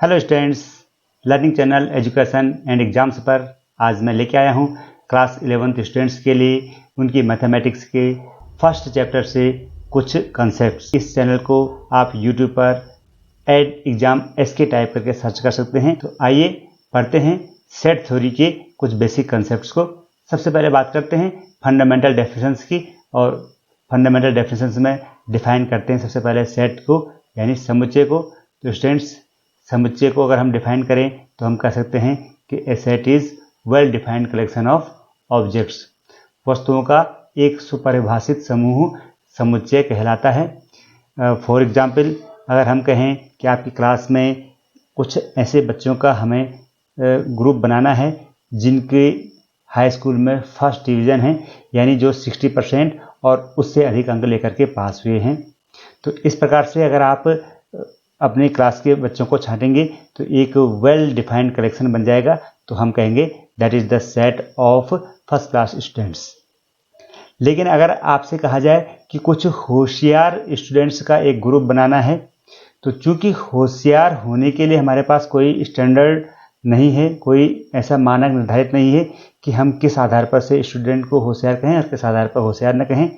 Hello students, learning channel education and exams पर आज मैं लेके आया हूँ क्लास 11th स्टूडेंट्स के लिए उनकी मैथमेटिक्स के फर्स्ट चैप्टर से कुछ कंसेप्ट्स। इस चैनल को आप यूट्यूब पर एड एग्जाम एसके टाइप करके सर्च कर सकते हैं। तो आइए पढ़ते हैं सेट थ्योरी के कुछ बेसिक कंसेप्ट्स को। सबसे पहले बात करते हैं फंडामेंटल डेफिनेशंस की, और फंडामेंटल डेफिनेशंस में डिफाइन करते हैं सबसे पहले सेट को यानी समुच्चय को। तो स्टूडेंट्स, समुच्चय को अगर हम डिफाइन करें तो हम कह सकते हैं कि a set is well defined collection of objects. वस्तुओं का एक सुपरिभाषित समूह समुच्चय कहलाता है। फॉर एग्जाम्पल, अगर हम कहें कि आपकी क्लास में कुछ ऐसे बच्चों का हमें ग्रुप बनाना है जिनके हाई स्कूल में फर्स्ट डिवीज़न है, यानी जो 60% और उससे अधिक अंक लेकर के पास हुए हैं। तो इस प्रकार से अगर आप अपनी क्लास के बच्चों को छांटेंगे तो एक वेल डिफाइंड कलेक्शन बन जाएगा। तो हम कहेंगे that is the set of first class students. लेकिन अगर आपसे कहा जाए कि कुछ होशियार स्टूडेंट्स का एक ग्रुप बनाना है, तो चूंकि होशियार होने के लिए हमारे पास कोई स्टैंडर्ड नहीं है, कोई ऐसा मानक निर्धारित नहीं है कि हम किस आधार पर से स्टूडेंट को होशियार कहें और किस आधार पर होशियार न कहें।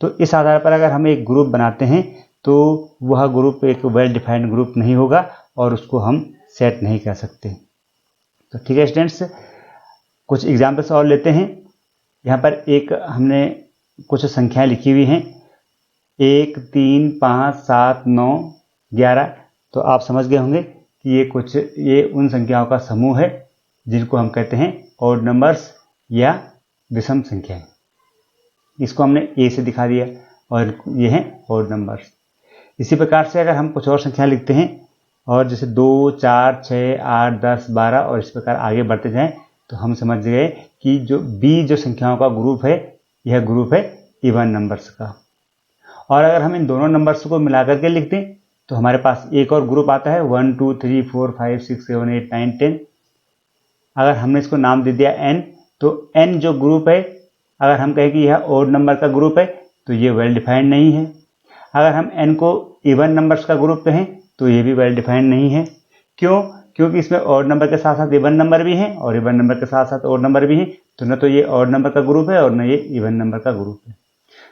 तो इस आधार पर अगर हम एक ग्रुप बनाते हैं तो वह ग्रुप एक वेल डिफाइंड ग्रुप नहीं होगा और उसको हम सेट नहीं कह सकते। तो ठीक है स्टूडेंट्स, कुछ एग्जाम्पल्स और लेते हैं। यहाँ पर एक हमने कुछ संख्याएं लिखी हुई हैं 1, 3, 5, 7, 9, 11। तो आप समझ गए होंगे कि ये उन संख्याओं का समूह है जिनको हम कहते हैं ऑड नंबर्स या विषम संख्याएं। इसको हमने ए से दिखा दिया और ये हैं ऑड नंबर्स। इसी प्रकार से अगर हम कुछ और संख्याएं लिखते हैं और जैसे 2, 4, 6, 8, 10, 12 और इस प्रकार आगे बढ़ते जाएं, तो हम समझ गए कि जो संख्याओं का ग्रुप है, यह ग्रुप है इवन नंबर्स का। और अगर हम इन दोनों नंबर्स को मिलाकर के लिखते हैं तो हमारे पास एक और ग्रुप आता है 1, 2, 3, 4, 5, 6, 7, 8, 9, 10। अगर हमने इसको नाम दे दिया n, तो n जो ग्रुप है, अगर हम कहें कि यह ऑड नंबर का ग्रुप है तो ये वेल डिफाइंड नहीं है। अगर हम n को इवन नंबर्स का ग्रुप कहें तो ये भी वेल डिफाइंड नहीं है। क्यों? क्योंकि इसमें ऑड नंबर के साथ साथ इवन नंबर भी हैं और इवन नंबर के साथ साथ ऑड नंबर भी हैं। तो न तो ये ऑड नंबर का ग्रुप है और न ये इवन नंबर का ग्रुप है।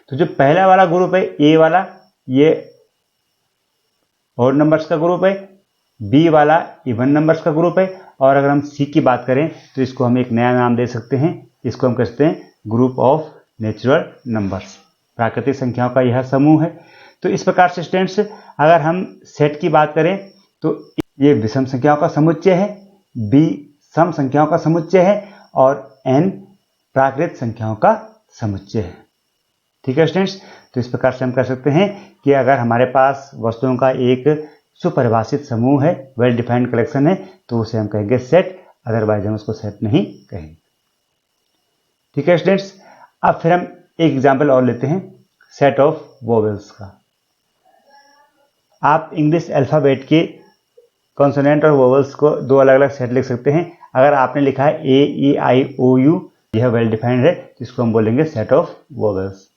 तो जो पहला वाला ग्रुप है ए वाला, ये ऑड नंबर्स का ग्रुप है, बी वाला इवन नंबर्स का ग्रुप है। और अगर हम सी की बात करें तो इसको हम एक नया नाम दे सकते हैं, इसको हम कहते हैं ग्रुप ऑफ नेचुरल नंबर्स। प्राकृतिक संख्याओं का यह समूह है। तो इस प्रकार से स्टूडेंट्स, अगर हम सेट की बात करें तो ये विषम संख्याओं का समुच्चय है, बी सम संख्याओं का समुच्चय है और n प्राकृतिक संख्याओं का समुच्चय है। ठीक है स्टूडेंट्स, तो इस प्रकार से हम कह सकते हैं कि अगर हमारे पास वस्तुओं का एक सुपरिभाषित समूह है, वेल डिफाइंड कलेक्शन है, तो उसे हम कहेंगे सेट, अदरवाइज हम उसको सेट नहीं कहेंगे। ठीक है स्टूडेंट्स, अब फिर हम एक एग्जाम्पल और लेते हैं सेट ऑफ वोवेल्स का। आप इंग्लिश अल्फ़ाबेट के कॉन्सोनेंट और वोवेल्स को दो अलग अलग सेट लिख सकते हैं। अगर आपने लिखा है AEIOU, यह वेल डिफाइंड है, जिसको हम बोलेंगे सेट ऑफ वोवेल्स।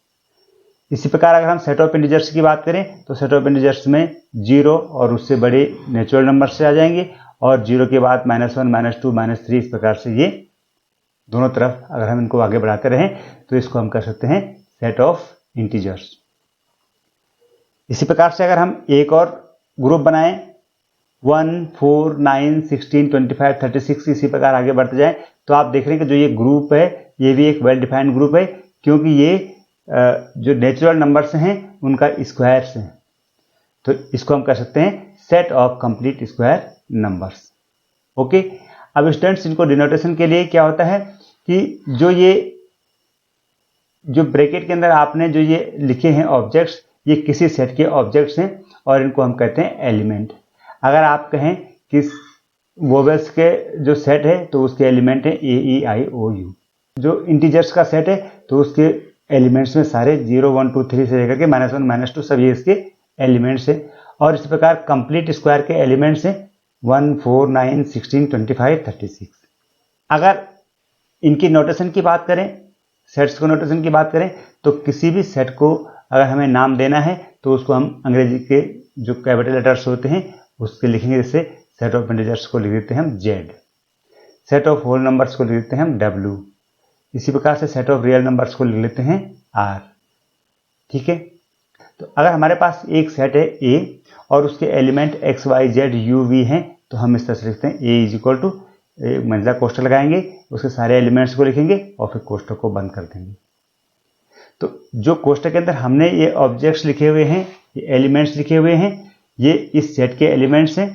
इसी प्रकार अगर हम सेट ऑफ इंटीजर्स की बात करें तो सेट ऑफ इंटीजर्स में 0 और उससे बड़े नेचुरल नंबर से आ जाएंगे, और 0 के बाद -1, -2, -3, इस प्रकार से ये दोनों तरफ अगर हम इनको आगे बढ़ाते रहें तो इसको हम कर सकते हैं सेट ऑफ इंटीजर्स। इसी प्रकार से अगर हम एक और ग्रुप बनाएं 1, 4, 9, 16, 25, 36, इसी प्रकार आगे बढ़ते जाएं, तो आप देख रहे हैं कि जो ये ग्रुप है ये भी एक वेल डिफाइंड ग्रुप है, क्योंकि ये जो नेचुरल नंबर्स हैं उनका स्क्वायर्स हैं। तो इसको हम कह सकते हैं set of complete square numbers. Okay, अब स्टूडेंट्स, इनको डिनोटेशन के लिए क्या होता है कि जो ब्रैकेट के अंदर आपने जो ये लिखे हैं ऑब्जेक्ट्स, ये किसी सेट के ऑब्जेक्ट्स हैं और इनको हम कहते हैं एलिमेंट। अगर आप कहें कि वोवेल्स के जो सेट है तो उसके एलिमेंट है AEIOU। जो इंटीजर्स का सेट है तो उसके एलिमेंट्स में सारे 0, 1, 2, 3 से लेकर के -1, -2 सब ये इसके एलिमेंट्स हैं। और इस प्रकार कंप्लीट स्क्वायर के एलिमेंट्स हैं 1, 4, 9, 16, 25, 36। अगर इनकी नोटेशन की बात करें, सेट्स को नोटेशन की बात करें, तो किसी भी सेट को अगर हमें नाम देना है तो उसको हम अंग्रेजी के जो कैपिटल लेटर्स होते हैं उसके लिखेंगे, जैसे सेट ऑफ इंटीजर्स को लिख देते हैं हम Z, set of whole numbers को लिख देते हैं हम डब्ल्यू, इसी प्रकार से सेट ऑफ रियल नंबर्स को लिख लेते हैं आर। ठीक है, तो अगर हमारे पास एक सेट है ए और उसके element X Y Z U V हैं, तो हम इस तरह से लिखते हैं ए इज इक्वल टू, मंजिला कोष्ठक लगाएंगे, उसके सारे एलिमेंट्स को लिखेंगे और फिर कोष्ठक को बंद कर देंगे। तो जो कोष्ठक के अंदर हमने ये ऑब्जेक्ट्स लिखे हुए हैं, ये एलिमेंट्स लिखे हुए हैं, ये इस सेट के एलिमेंट्स हैं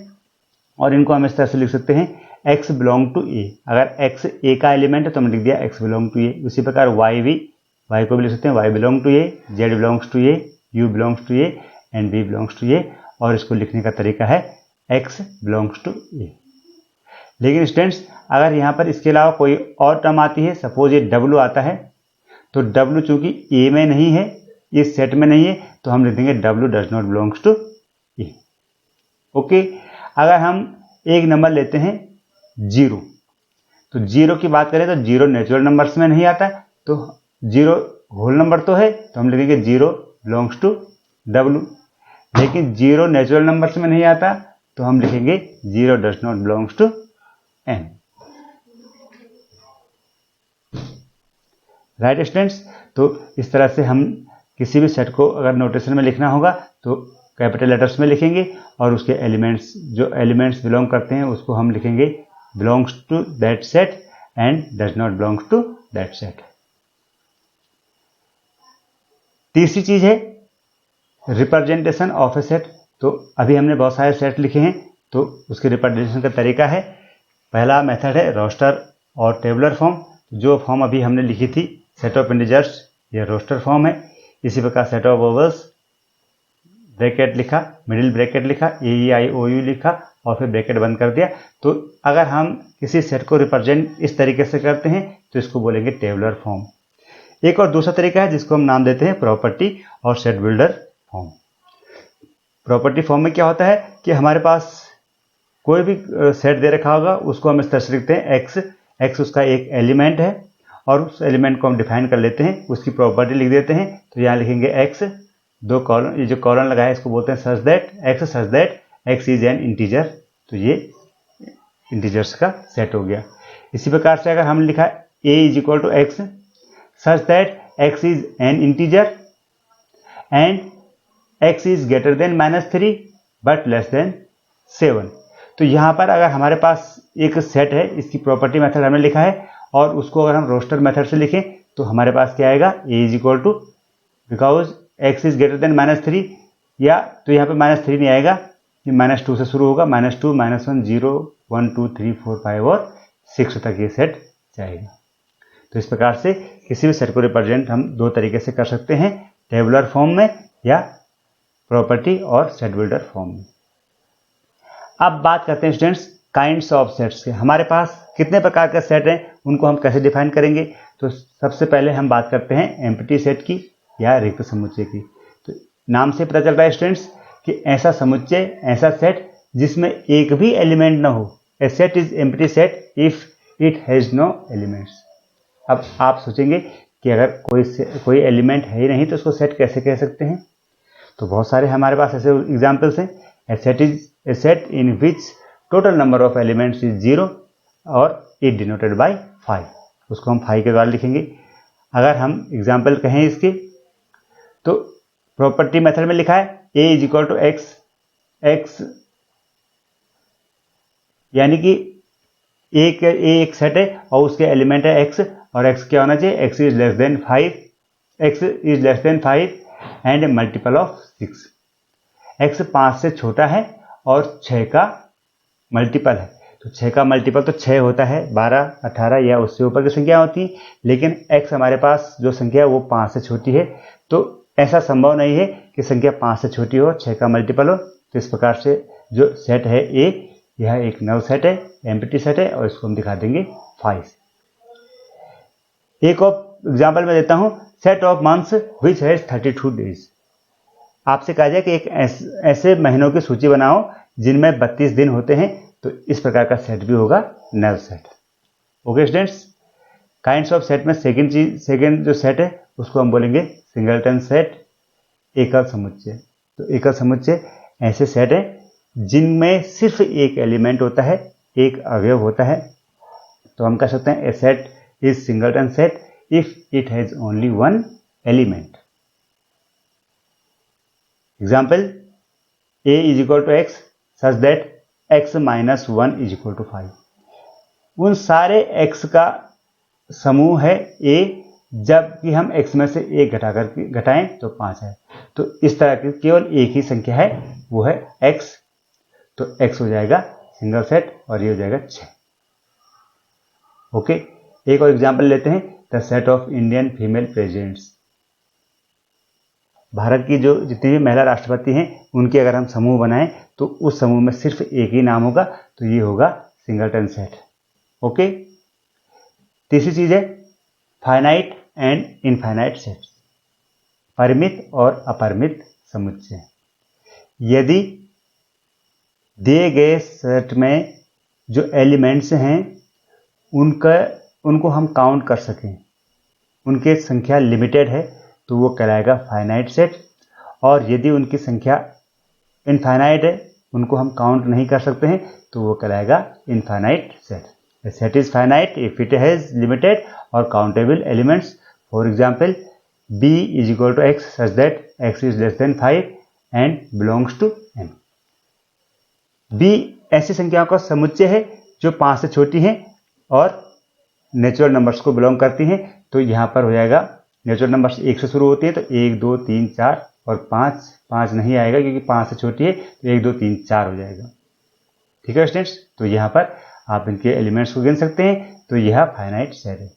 और इनको हम इस तरह से लिख सकते हैं x बिलोंग टू ए। अगर x a का एलिमेंट है तो हमने लिख दिया x बिलोंग टू ए। उसी प्रकार y को भी लिख सकते हैं y belong to A, z belongs to A, u belongs to A and v belongs to A, और इसको लिखने का तरीका है x बिलोंग्स टू ए। लेकिन स्टूडेंट्स अगर यहाँ पर इसके अलावा कोई और टर्म आती है, सपोज ये w आता है, तो w चूंकि a में नहीं है, इस सेट में नहीं है, तो हम लिख देंगे w does not belongs to A. Okay, अगर हम एक नंबर लेते हैं 0, तो 0 की बात करें तो 0 नेचुरल नंबर्स में नहीं आता, तो 0 होल नंबर तो है, तो हम लिखेंगे 0 बिलोंग्स टू w। लेकिन 0 नेचुरल नंबर्स में नहीं आता, तो हम लिखेंगे 0 does not belongs to n। Right students, तो इस तरह से हम किसी भी सेट को अगर नोटेशन में लिखना होगा तो कैपिटल लेटर्स में लिखेंगे और उसके एलिमेंट्स, जो एलिमेंट्स बिलोंग करते हैं उसको हम लिखेंगे belongs to that set and does not belongs to that set. तीसरी चीज है रिप्रेजेंटेशन ऑफ ए सेट। तो अभी हमने बहुत सारे सेट लिखे हैं, तो उसके रिप्रेजेंटेशन का तरीका है, पहला मेथड है रोस्टर और टेबुलर फॉर्म। जो फॉर्म अभी हमने लिखी थी सेट ऑफ इंटीजर्स, ये रोस्टर फॉर्म है। इसी प्रकार सेट ऑफ ओवल्स, ब्रैकेट लिखा, मिडिल ब्रैकेट लिखा, AEIOU लिखा और फिर ब्रैकेट बंद कर दिया। तो अगर हम किसी सेट को रिप्रेजेंट इस तरीके से करते हैं तो इसको बोलेंगे टेबुलर फॉर्म। एक और दूसरा तरीका है जिसको हम नाम देते हैं प्रॉपर्टी और set builder form. Property form में क्या होता है कि हमारे पास कोई भी सेट दे रखा होगा, उसको हम इस तरह से लिखते हैं x उसका एक एलिमेंट है और उस एलिमेंट को हम डिफाइन कर लेते हैं, उसकी प्रॉपर्टी लिख देते हैं। तो यहाँ लिखेंगे x, दो कॉलम, ये जो कॉलम लगा है इसको बोलते हैं सच that x is an integer. तो ये इंटीजर्स का सेट हो गया। इसी प्रकार से अगर हम लिखा a is equal to x such that x is an integer and x is greater than -3 but less than 7। तो यहाँ पर अगर हमारे पास एक सेट है, इसकी प्रॉपर्टी मेथड हमने लिखा है और उसको अगर हम रोस्टर मेथड से लिखें तो हमारे पास क्या आएगा, a is equal to, because x is greater than -3, या तो यहाँ पे -3 नहीं आएगा, ये -2 से शुरू होगा, -2, -1, 0, 1, 2, 3, 4, 5 और 6 तक ये सेट जाएगा। तो इस प्रकार से किसी भी सेट को रिप्रेजेंट हम दो तरीके से कर सकते हैं, टेबुलर फॉर्म में या प्रॉपर्टी और सेट बिल्डर फॉर्म में। अब बात करते हैं स्टूडेंट्स काइंड्स ऑफ सेट्स के। हमारे पास कितने प्रकार के सेट हैं, उनको हम कैसे डिफाइन करेंगे। तो सबसे पहले हम बात करते हैं एम्प्टी सेट की या रिक्त समुच्चय की। तो नाम से पता चल रहा है स्टूडेंट्स कि ऐसा समुच्चय, ऐसा सेट जिसमें एक भी एलिमेंट ना हो। A set is empty set if it has no elements. अब आप सोचेंगे कि अगर कोई एलिमेंट है ही नहीं तो उसको सेट कैसे कह सकते हैं। तो बहुत सारे हमारे पास ऐसे एग्जाम्पल्स हैं। A set is a set in which total number of elements is 0 और इट डिनोटेड बाय 5। उसको हम 5 के द्वारा लिखेंगे। अगर हम एग्जाम्पल कहें इसके, तो प्रॉपर्टी मेथड में लिखा है a is equal to x, यानी कि एक सेट है और उसके एलिमेंट है x और x क्या होना चाहिए, x is less then 5 and multiple of 6। x 5 से छोटा है और 6 का मल्टीपल है। तो 6 का मल्टीपल तो 6 होता है, 12, 18 या उससे ऊपर की संख्या होती है, लेकिन x हमारे पास जो संख्या है वो 5 से छोटी है। तो ऐसा संभव नहीं है कि संख्या 5 से छोटी हो, 6 का मल्टीपल हो। तो इस प्रकार से जो सेट है A, यह एक नल सेट है, एम्प्टी सेट है और इसको हम दिखा देंगे 5। एक और एग्जाम्पल मैं देता हूं, set of months which has 32 days. आपसे कहा जाए कि एक ऐसे महीनों की सूची बनाओ जिनमें 32 दिन होते हैं, तो इस प्रकार का सेट भी होगा null set. Okay students, kinds of set में सेकंड जो सेट है उसको हम बोलेंगे सिंगलटन सेट, एकल समुच्चय। तो एकल समुच्चय ऐसे सेट है जिनमें सिर्फ एक एलिमेंट होता है, एक अवयव होता है, तो हम कह सकते हैं a set is singleton set if it has only one element. Example, a is equal to x such that x minus 1 is equal to 5। उन सारे x का समूह है a, जबकि हम x में से एक घटाएं तो 5 है। तो इस तरह की केवल एक ही संख्या है, वो है x। तो x हो जाएगा सिंगल सेट और ये हो जाएगा 6। ओके, एक और एग्जाम्पल लेते हैं, the set of Indian female presidents. Bharat की जो जितनी भी महिला राष्ट्रपति हैं उनके अगर हम समूह बनाएं तो उस समूह में सिर्फ एक ही नाम होगा, तो ये होगा सिंगलटन सेट। ओके, तीसरी चीज है फाइनाइट एंड इनफाइनाइट सेट्स, परिमित और अपरिमित समुच्चय। यदि दिए गए सेट में जो एलिमेंट्स हैं उनको हम काउंट कर सकें, उनकी संख्या लिमिटेड है, तो वो कहलाएगा फाइनाइट सेट। और यदि उनकी संख्या इनफाइनाइट है, उनको हम काउंट नहीं कर सकते हैं, तो वो कहलाएगा infinite set. A set is finite if it has limited or countable elements. For example, b is equal to x such that x is less than 5 and belongs to m. b ऐसी संख्याओं का समुच्चय है जो 5 से छोटी हैं और नेचुरल नंबर्स को बिलोंग करती हैं। तो यहाँ पर हो जाएगा, नेचुरल नंबर्स 1 से शुरू होती हैं, तो 1 2 3 4 और 5 नहीं आएगा क्योंकि 5 से छोटी है, तो 1 2 3 4 हो जाएगा। ठीक है स्टूडेंट्स, तो यहाँ पर आप इनके एलिमेंट्स को गिन सकते हैं, तो यह फाइनाइट सेट है।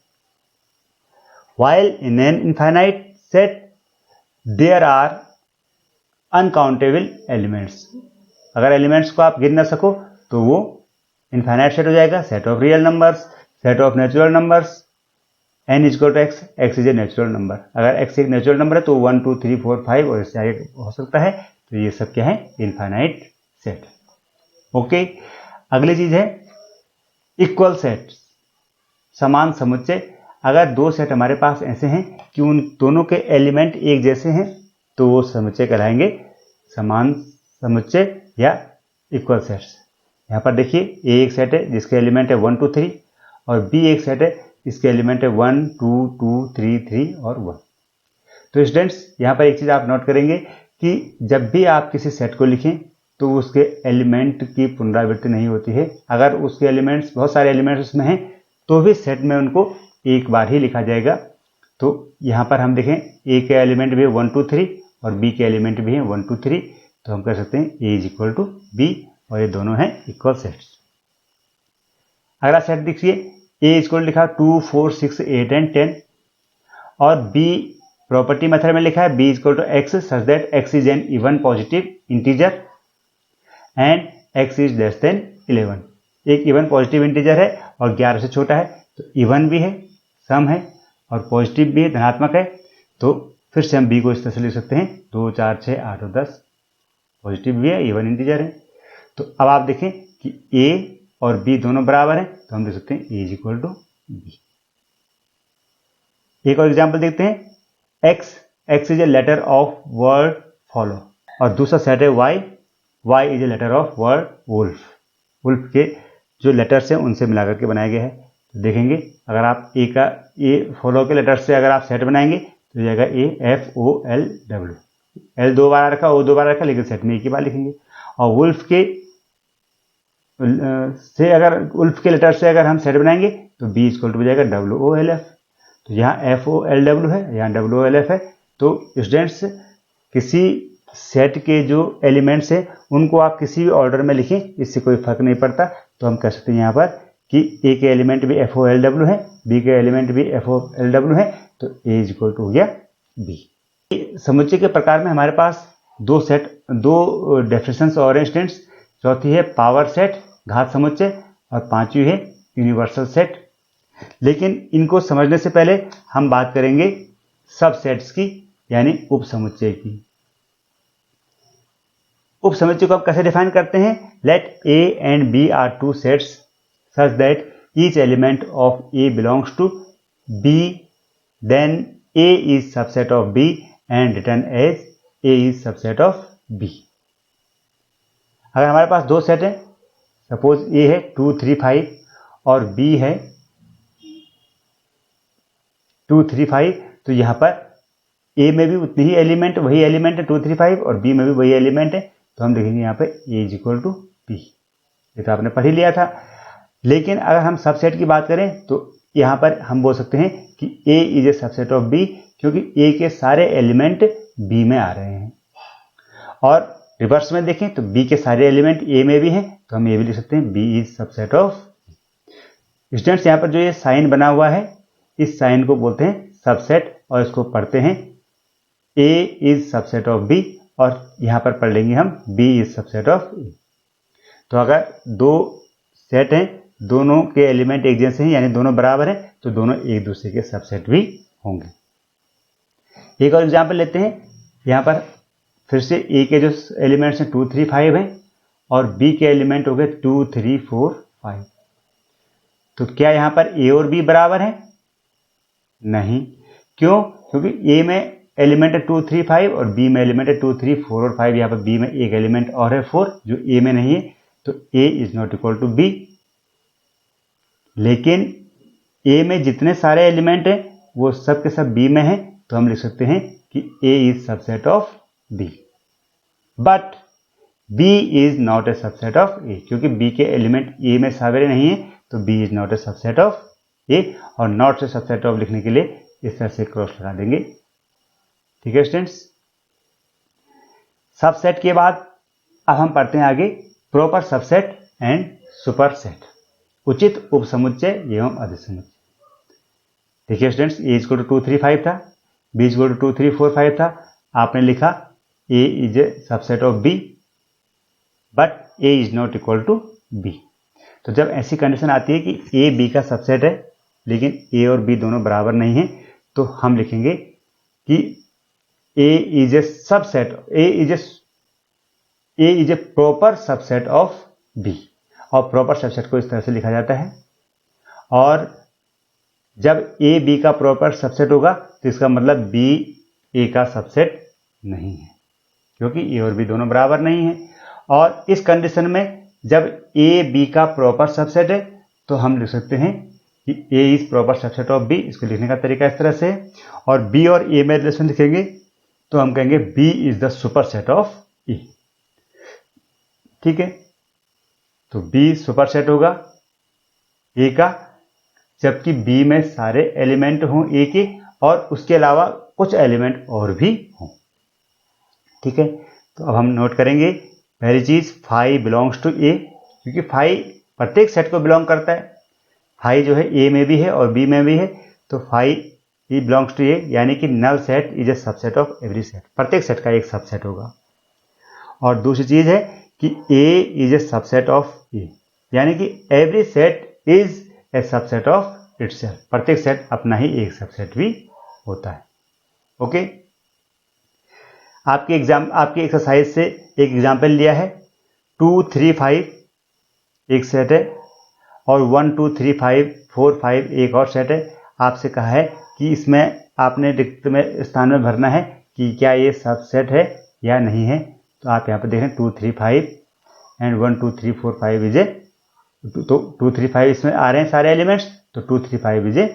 While in an infinite set there are uncountable elements. अगर एलिमेंट्स को आप गिन ना सको तो वो इनफाइनाइट सेट हो जाएगा। Set of real numbers, set of natural numbers, n is equal to X, X is a natural number. अगर x एक नेचुरल नंबर है तो 1 2 3 4 5 और इससे आगे हो सकता है, तो ये सब क्या है, इनफाइनाइट सेट। ओके, अगली चीज है इक्वल सेट, समान समुच्चय। अगर दो सेट हमारे पास ऐसे हैं कि उन दोनों के एलिमेंट एक जैसे हैं, तो वो समुच्चय कहलाएंगे समान समुच्चय या इक्वल सेट्स। यहाँ पर देखिए, ए एक सेट है जिसके एलिमेंट है 1 2 3 और बी एक सेट है इसके एलिमेंट है 1 2 2 3 3 और 1। तो स्टूडेंट्स, यहाँ पर एक चीज आप नोट करेंगे कि जब भी आप किसी सेट को लिखें तो उसके एलिमेंट की पुनरावृत्ति नहीं होती है। अगर उसके एलिमेंट्स, बहुत सारे एलिमेंट्स उसमें हैं, तो भी सेट में उनको एक बार ही लिखा जाएगा। तो यहाँ पर हम देखें, ए के एलिमेंट भी है 1 2 3 और बी के एलिमेंट भी है 1 2 3, तो हम कह सकते हैं ए इज इक्वल टू बी और ये दोनों हैं इक्वल सेट्स। अगला सेट देखिए, ए इज इक्वल लिखा 2 4 6 8 एंड 10 और बी प्रॉपर्टी मेथड में लिखा है B is equal to x such that X is an even positive integer and x is less than 11। एक इवन पॉजिटिव इंटीजर है और 11 से छोटा है, तो इवन भी है, सम है और पॉजिटिव भी है, धनात्मक है। तो फिर से हम b को इस तरह से लिख सकते हैं 2 4 6 8 और 10, पॉजिटिव भी है, इवन इंटीजर है। तो अब आप देखें कि a और b दोनों बराबर हैं, तो हम देख सकते हैं a is equal to b। एक और एग्जाम्पल देखते हैं, x is a letter of word follow और दूसरा सेट है y is a letter of word wolf. Wolf के जो लेटर्स हैं उनसे मिलाकर के बनाया गया है। तो देखेंगे, अगर आप ए का फॉलो के लेटर से अगर आप सेट बनाएंगे तो जाएगा AFOLW। एल 2 बार रखा, O 2 बार रखा, लेकिन सेट में एक ही बार लिखेंगे। और वुल्फ के वुल्फ के लेटर से अगर हम सेट बनाएंगे तो B इक्वल टू हो जाएगा WOLF। तो यहाँ FOLW है, यहाँ WOLF है। तो स्टूडेंट्स, किसी सेट के जो एलिमेंट्स हैं उनको आप किसी भी ऑर्डर में लिखें, इससे कोई फर्क नहीं पड़ता। तो हम कह सकते हैं यहाँ पर कि ए के एलिमेंट भी FOLW है, बी के एलिमेंट भी FOLW है, तो ए इज इक्वल टू हो गया बी। समुच्चय के प्रकार में हमारे पास दो डेफिनेशंस और हैं स्टूडेंट्स। चौथी है पावर सेट, घात समुच्चय, और पांचवी है यूनिवर्सल सेट। लेकिन इनको समझने से पहले हम बात करेंगे सब सेट्स की, यानी उप समुच्चय की। उप समुच्चय को आप कैसे डिफाइन करते हैं? Let A and B are two sets such that each element of A belongs to B, then A is subset of B and written as A is subset of B। अगर हमारे पास दो set है, suppose ए है 2 3 5 और B है 2 3 5, तो यहाँ पर ए में भी उतनी ही एलिमेंट, वही एलिमेंट है 2 3 5 और बी में भी वही एलिमेंट है, तो हम लिखेंगे यहाँ पे ए इज इक्वल टू बी। ये तो आपने पढ़ ही लिया था। लेकिन अगर हम सबसेट की बात करें तो यहाँ पर हम बोल सकते हैं कि A is a subset of B, क्योंकि ए के सारे एलिमेंट बी में आ रहे हैं। और रिवर्स में देखें तो बी के सारे एलिमेंट ए में भी हैं, तो हम ये भी लिख सकते हैं B is subset of. Students, यहाँ पर जो ये साइन बना हुआ है, इस साइन को बोलते हैं सबसेट, और इसको पढ़ते हैं ए इज सबसेट ऑफ बी, और यहाँ पर पढ़ लेंगे हम बी इज सबसेट ऑफ ए। तो अगर दो सेट हैं, दोनों के एलिमेंट एक जैसे हैं, यानी दोनों बराबर हैं, तो दोनों एक दूसरे के सबसेट भी होंगे। एक और एग्जाम्पल लेते हैं। यहाँ पर फिर से ए के जो एलिमेंट्स हैं 2 3 5 हैं और बी के एलिमेंट हो गए 2 3 4 5। तो क्या यहाँ पर ए और बी बराबर हैं? नहीं। क्यों? क्योंकि ए में एलिमेंट है 2 3 5 और बी में एलिमेंट है 2 3 4 और 5। यहाँ पर बी में एक एलिमेंट और है 4 जो ए में नहीं है, तो A is not equal to B. लेकिन ए में जितने सारे एलिमेंट हैं वो सब के सब बी में हैं, तो हम लिख सकते हैं कि A is subset of B. But B is not a subset of A, क्योंकि बी के एलिमेंट ए में सारे नहीं है, तो B is not a subset of A. और नॉट से सबसेट ऑफ लिखने के लिए इस तरह से क्रॉस लगा देंगे। ठीक है स्टूडेंट्स। सबसेट के बाद अब हम पढ़ते हैं आगे प्रॉपर सबसेट एंड सुपरसेट, उचित उपसमुच्चय एवं अधिसमुच्चय। देखिए स्टूडेंट्स, ए इक्वल टू 2 3 5 था, बी इक्वल टू 2 3 4 5 था। आपने लिखा A is a subset of B, but A is not equal to B. तो जब ऐसी कंडीशन आती है कि ए बी का सबसेट है लेकिन ए और बी दोनों बराबर नहीं है, तो हम लिखेंगे कि A is a subset, A is a proper subset of B. और प्रॉपर सबसेट को इस तरह से लिखा जाता है। और जब ए बी का प्रॉपर सबसेट होगा तो इसका मतलब बी ए का सबसेट नहीं है, क्योंकि ए और बी दोनों बराबर नहीं है। और इस कंडीशन में जब ए बी का प्रॉपर सबसेट है तो हम लिख सकते हैं कि A is proper subset of B. इसको लिखने का तरीका इस तरह से है। और बी और ए में रिलेशन लिखेंगे तो हम कहेंगे B is the superset of A. ठीक है, तो बी सुपर सेट होगा ए का, जबकि बी में सारे एलिमेंट हों ए के और उसके अलावा कुछ एलिमेंट और भी हों। ठीक है, तो अब हम नोट करेंगे पहली चीज, फाई बिलोंग्स टू ए, क्योंकि फाई प्रत्येक सेट को बिलोंग करता है। फाई जो है ए में भी है और बी में भी है, तो phi E belongs to A, यानी कि null set is a subset of every set, प्रत्येक सेट का एक सबसेट होगा। और दूसरी चीज है कि A is a subset of A, यानी कि every set is a subset of itself, प्रत्येक सेट अपना ही एक सबसेट भी होता है। ओके, आपके एक्सरसाइज से एक एग्जाम्पल लिया है। 2 3 5 एक सेट है और 1 2 3 5 4 5 एक और सेट है। आपसे कहा है कि इसमें आपने रिक्त में स्थान में भरना है कि क्या ये सबसेट है या नहीं है। तो आप यहाँ पर देखें 2 3 5 एंड 1 2 3 4 5 इज ए, तो 2 3 5 इसमें आ रहे हैं सारे एलिमेंट्स, तो 2 3 5 is a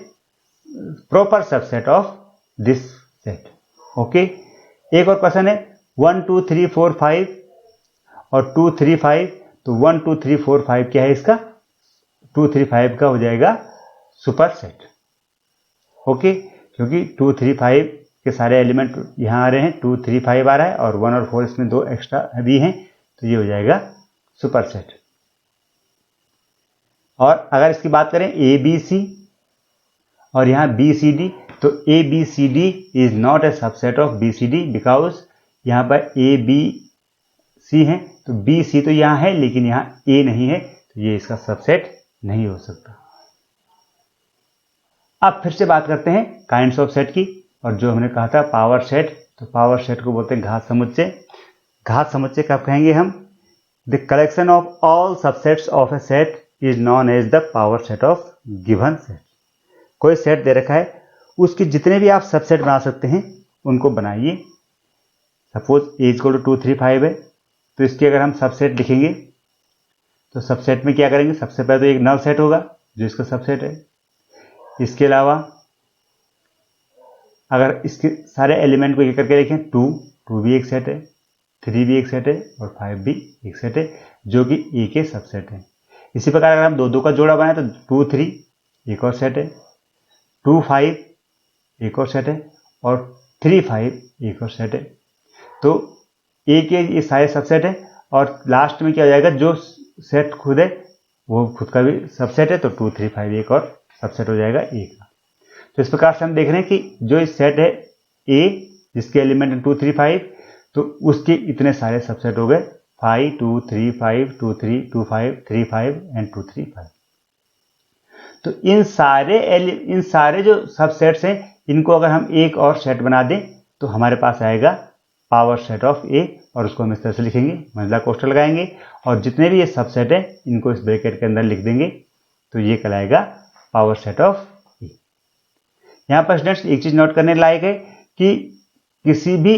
proper subset of this set. Okay, एक और क्वेश्चन है 1 2 3 4 5 और 2 3 5, तो 1 2 3 4 5 क्या है इसका? 2 3 5 का हो जाएगा सुपर सेट। ओके, क्योंकि 2 3 5 के सारे एलिमेंट यहाँ आ रहे हैं, 2 3 5 आ रहा है और 1 और 4 इसमें दो एक्स्ट्रा भी हैं, तो ये हो जाएगा सुपर सेट। और अगर इसकी बात करें ए बी सी और यहाँ बी सी डी, तो A B C D is not a subset of B C D, because यहाँ पर ए बी सी है, तो बी सी तो यहाँ है लेकिन यहाँ ए नहीं है, तो ये इसका सबसेट नहीं हो सकता। अब फिर से बात करते हैं काइंड्स ऑफ सेट की, और जो हमने कहा था पावर सेट, तो पावर सेट को बोलते हैं घात समुच्चय। घात समुच्चय कब कहेंगे हम? The collection of all subsets of a set is known as the power set of given set. कोई सेट दे रखा है, उसके जितने भी आप सबसेट बना सकते हैं उनको बनाइए। सपोज ए इक्वल टू 2 3 5 है, तो इसकी अगर हम सबसेट लिखेंगे तो सबसेट में क्या करेंगे, सबसे पहले तो एक नल सेट होगा जो इसका सबसेट है। इसके अलावा अगर इसके सारे एलिमेंट को एक करके देखें, 2 भी एक सेट है, 3 भी एक सेट है और 5 भी एक सेट है जो कि ए के सबसेट है। इसी प्रकार अगर हम 2 का जोड़ा बनाए तो 2 3 एक और सेट है, 2 5 एक और सेट है और 3 5 एक और सेट है। तो ए के ये सारे सबसेट है और लास्ट में क्या हो जाएगा, जो सेट खुद है वो खुद का भी सबसेट है, तो 2 3 5 एक और सबसेट हो जाएगा ए का। तो इस प्रकार से हम देख रहे हैं कि जो इस सेट है ए जिसके एलिमेंट है 2 3 5, तो उसके इतने सारे सबसेट हो गए 5 2 3 5 2 3 2 5 3 5 एंड 2 3 5। तो इन सारे जो सबसेट्स हैं इनको अगर हम एक और सेट बना दें तो हमारे पास आएगा पावर सेट ऑफ ए, और उसको हम इस तरह से लिखेंगे, मंझला कोष्ठक लगाएंगे और जितने भी ये सबसेट है इनको इस ब्रैकेट के अंदर लिख देंगे, तो ये कहलाएगा पावर सेट ऑफ ए। यहाँ पर स्टूडेंट्स एक चीज नोट करने लायक है कि किसी भी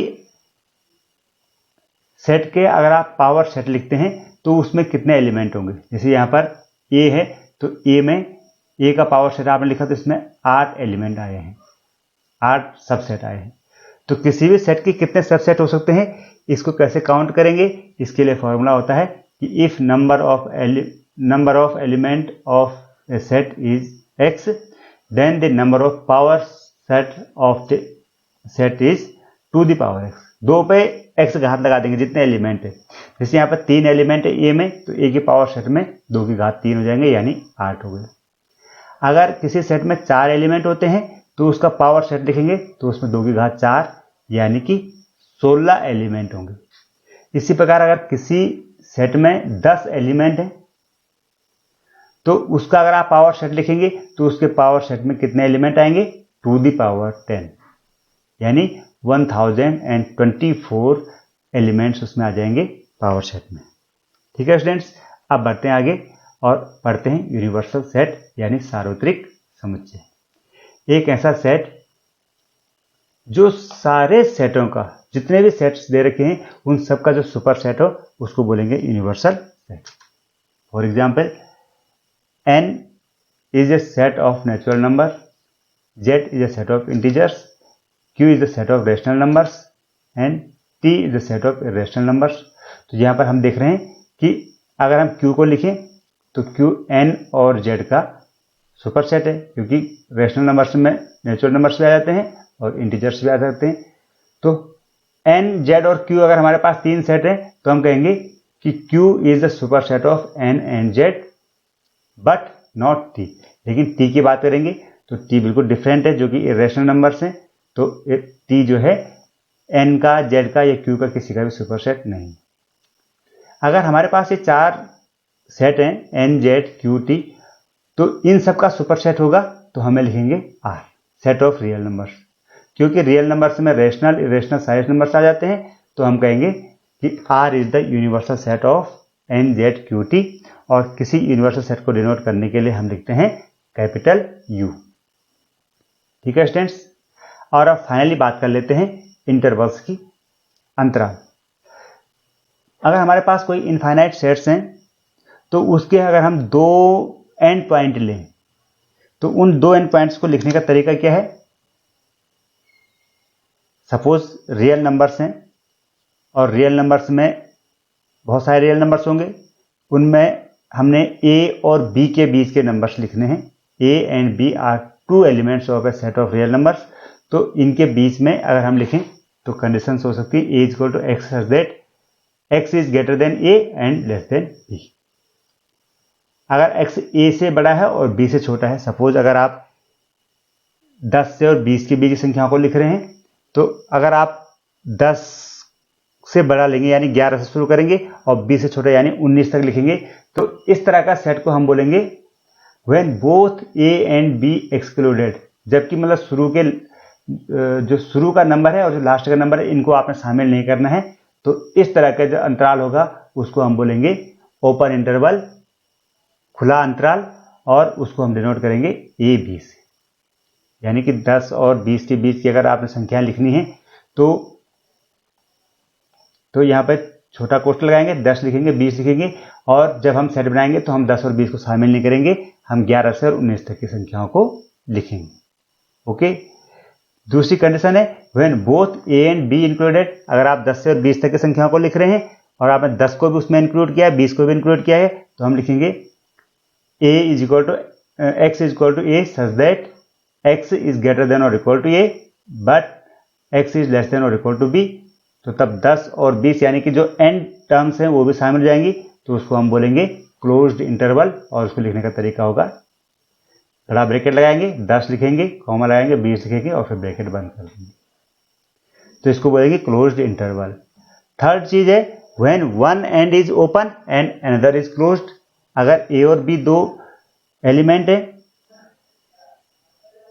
सेट के अगर आप पावर सेट लिखते हैं तो उसमें कितने एलिमेंट होंगे। जैसे यहाँ पर ए है तो ए में ए का पावर सेट आपने लिखा तो इसमें 8 एलिमेंट आए हैं, 8 सबसेट आए हैं। तो किसी भी सेट के कितने सबसेट हो सकते हैं, इसको कैसे काउंट करेंगे, इसके लिए फॉर्मूला होता है कि if number of element of a set is X then the number of power set of the set is 2 the power X. 2 पे एक्स घात लगा देंगे जितने एलिमेंट है। जैसे यहाँ पर 3 एलिमेंट है ए में, तो ए के पावर सेट में 2 की घात 3 हो जाएंगे यानी 8 हो गए। अगर किसी सेट में 4 एलिमेंट होते हैं तो उसका पावर सेट लिखेंगे तो उसमें 2 की घात 4 यानी कि 16 एलिमेंट होंगे। इसी प्रकार अगर किसी सेट में 10 एलिमेंट है तो उसका अगर आप पावर सेट लिखेंगे तो उसके पावर सेट में कितने एलिमेंट आएंगे, 2 दी पावर 10 यानी 1024 एलिमेंट्स उसमें आ जाएंगे पावर सेट में। ठीक है स्टूडेंट्स, अब बढ़ते हैं आगे और पढ़ते हैं यूनिवर्सल सेट यानी सार्वत्रिक समुच्चय। एक ऐसा सेट जो सारे सेटों का, जितने भी सेट्स दे रखे हैं उन सब का जो सुपर सेट हो उसको बोलेंगे universal set. For example n is a set of natural number, z is a set of integers, q is a set of rational numbers and t is a set of irrational numbers। तो यहाँ पर हम देख रहे हैं कि अगर हम q को लिखें तो q n और z का सुपर सेट है, क्योंकि रेशनल नंबर्स में नेचुरल नंबर्स भी आ जाते हैं और इंटीजर्स भी आ सकते हैं। तो n, z और q अगर हमारे पास 3 सेट है तो हम कहेंगे कि q is the superset of n and z but not t। लेकिन t की बात करेंगे तो t बिल्कुल डिफरेंट है जो कि इरेशनल नंबर्स हैं, तो t जो है n का, z का या q का किसी का भी सुपर सेट नहीं। अगर हमारे पास ये 4 सेट हैं n, z, q, t, तो इन सब का सुपर सेट होगा तो हमें लिखेंगे r, set of real numbers. क्योंकि रियल नंबर्स में रेशनल, इरेशनल सारे नंबर्स आ जाते हैं तो हम कहेंगे कि r is the universal set of n, z, q, t। और किसी यूनिवर्सल सेट को डिनोट करने के लिए हम लिखते हैं कैपिटल U। ठीक है स्टूडेंट्स, और अब फाइनली बात कर लेते हैं इंटरवल्स की, अंतराल। अगर हमारे पास कोई इनफाइनाइट सेट्स हैं तो उसके अगर हम 2 एंड पॉइंट लें तो उन 2 एंड पॉइंट्स को लिखने का तरीका क्या है। सपोज रियल नंबर्स हैं और रियल नंबर्स में बहुत सारे रियल नंबर्स होंगे, उनमें हमने a और b के बीच के नंबर्स लिखने हैं। a and b are 2 elements of a set of real numbers. तो इनके बीच में अगर हम लिखें तो कंडीशन हो सकती है a equal to x such that x is greater than a and less than b। अगर x a से बड़ा है और b से छोटा है, सपोज अगर आप 10 से और 20 के बीच की संख्याओं को लिख रहे हैं, तो अगर आप 10 से बड़ा लेंगे यानी 11 से शुरू करेंगे और 20 से छोटा यानी 19 तक लिखेंगे, तो इस तरह का सेट को हम बोलेंगे when both a and b excluded. जबकि मतलब जो शुरू का नंबर है और जो लास्ट का नंबर है इनको आपने शामिल नहीं करना है, तो इस तरह का जो अंतराल होगा उसको हम बोलेंगे ओपन इंटरवल, खुला अंतराल, और उसको हम डिनोट करेंगे a b से। यानी कि 10 और 20 के बीच की अगर आपने संख्या लिखनी है तो यहाँ पे छोटा कोष्ठक लगाएंगे, 10 लिखेंगे, 20 लिखेंगे, और जब हम सेट बनाएंगे तो हम 10 और 20 को शामिल नहीं करेंगे, हम 11 से और 19 तक की संख्याओं को लिखेंगे। ओके। दूसरी कंडीशन है when both A and be included, अगर आप 10 से और 20 तक की संख्याओं को लिख रहे हैं और आपने 10 को भी उसमें इंक्लूड किया है, 20 को भी इंक्लूड किया है, तो हम लिखेंगे a is equal to x is equal to a such that x is greater than और equal to a but x is less than और इक्वल टू b। तो तब 10 और 20 यानी कि जो एंड टर्म्स हैं वो भी शामिल हो जाएंगी, तो उसको हम बोलेंगे क्लोज्ड इंटरवल, और उसको लिखने का तरीका होगा बड़ा ब्रैकेट लगाएंगे, 10 लिखेंगे, कॉमा लगाएंगे, 20 लिखेंगे और फिर ब्रैकेट बंद कर देंगे, तो इसको बोलेंगे क्लोज्ड इंटरवल। थर्ड चीज है when one and is open and another is closed, अगर ए और बी दो एलिमेंट है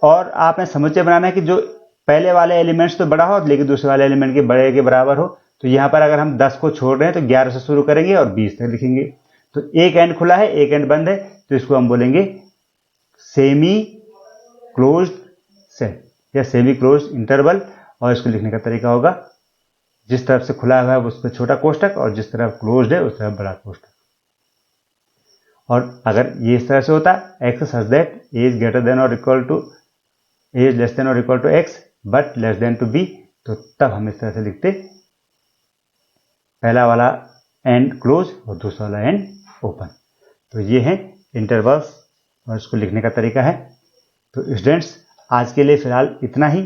और आपने समुच्चय बनाना है कि जो पहले वाले एलिमेंट्स तो बड़ा हो लेकिन दूसरे वाले एलिमेंट के बड़े के बराबर हो, तो यहां पर अगर हम 10 को छोड़ रहे हैं तो 11 से शुरू करेंगे और 20 तक लिखेंगे। तो एक एंड खुला है, एक एंड बंद है, तो इसको हम बोलेंगे सेमी क्लोज्ड सेट या सेमी क्लोज्ड इंटरवल, और इसको लिखने का तरीका होगा जिस तरफ से खुला हुआ है उस पर छोटा कोष्ठक और जिस तरफ क्लोज्ड है उस तरफ बड़ा कोष्ठक। और अगर ये इस तरह से होता x such that A is greater than और equal to A is less than और equal to x but less than to B, तो तब हम इस तरह से लिखते पहला वाला एंड क्लोज और दूसरा वाला एंड ओपन। तो ये है इंटरवल्स और इसको लिखने का तरीका है। तो स्टूडेंट्स आज के लिए फिलहाल इतना ही।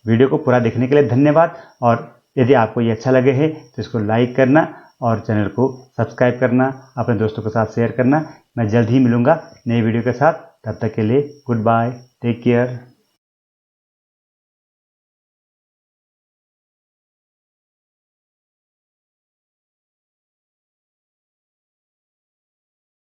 वीडियो को पूरा देखने के लिए धन्यवाद, और यदि आपको ये अच्छा लगे है तो इसको लाइक करना और चैनल को सब्सक्राइब करना, अपने दोस्तों के साथ शेयर करना। मैं जल्द ही मिलूंगा नई वीडियो के साथ, तब तक के लिए गुड बाय, टेक केयर।